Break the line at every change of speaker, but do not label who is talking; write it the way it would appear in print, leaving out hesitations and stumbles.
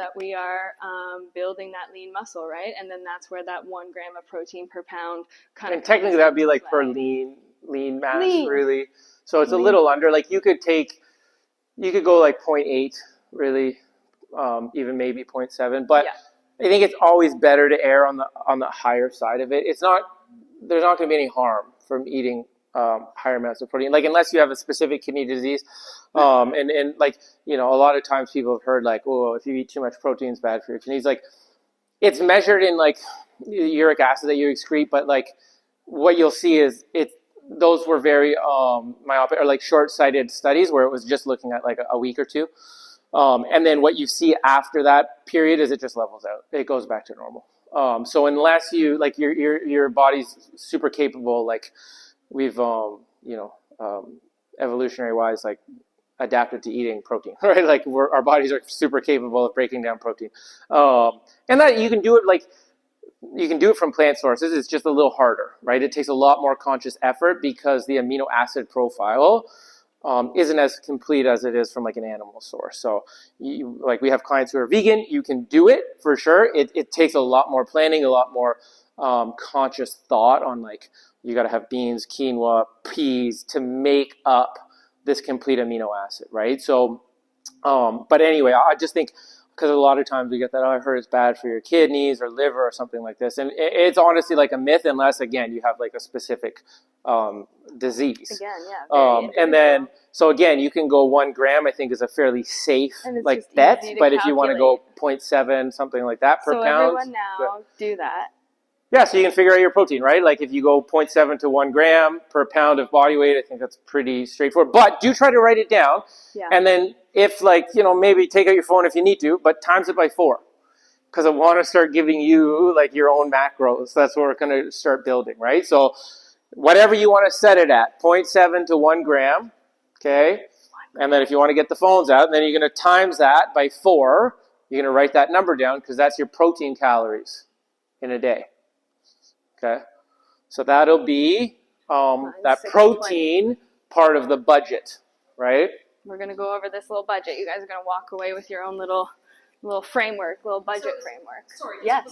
that we are building that lean muscle, right? And then that's where that 1 gram of protein per pound kind of.
And technically that'd be like per lean mass, really. So it's a little under. Like you could go like 0.8, really, even maybe 0.7. But I think it's always better to err on the higher side of it. There's not going to be any harm from eating higher amounts of protein, like unless you have a specific kidney disease. And like, a lot of times people have heard like, oh, if you eat too much protein, it's bad for your kidneys. Like it's measured in like uric acid that you excrete, but like what you'll see is those were very myopic or like short-sighted studies where it was just looking at like a week or two. And then what you see after that period is it just levels out. It goes back to normal. So unless you like your body's super capable, like we've evolutionary wise like adapted to eating protein, right? Like our bodies are super capable of breaking down protein. And that you can do it from plant sources. It's just a little harder, right? It takes a lot more conscious effort because the amino acid profile isn't as complete as it is from like an animal source. So like we have clients who are vegan, you can do it for sure. It takes a lot more planning, a lot more conscious thought on like, you got to have beans, quinoa, peas to make up this complete amino acid, right? So, but anyway, I just think, because a lot of times we get that, I heard it's bad for your kidneys or liver or something like this. And it's honestly like a myth unless, again, you have like a specific disease.
Again, yeah.
And then, so again, you can go 1 gram, I think is a fairly safe like bet. But if you want to go 0.7, something like that per pound.
So everyone now do that.
Yeah, so you can figure out your protein, right? Like if you go 0.7 to 1 gram per pound of body weight, I think that's pretty straightforward. But do try to write it down. Yeah. And then if like, maybe take out your phone if you need to, but times it by 4. Because I want to start giving you like your own macros. That's what we're going to start building, right? So whatever you want to set it at, 0.7 to 1 gram, okay? And then if you want to get the phones out, then you're going to times that by 4. You're going to write that number down because that's your protein calories in a day. Okay, so that'll be that protein part of the budget, right?
We're going to go over this little budget. You guys are going to walk away with your own little framework, little budget framework.
Sorry.
Yes.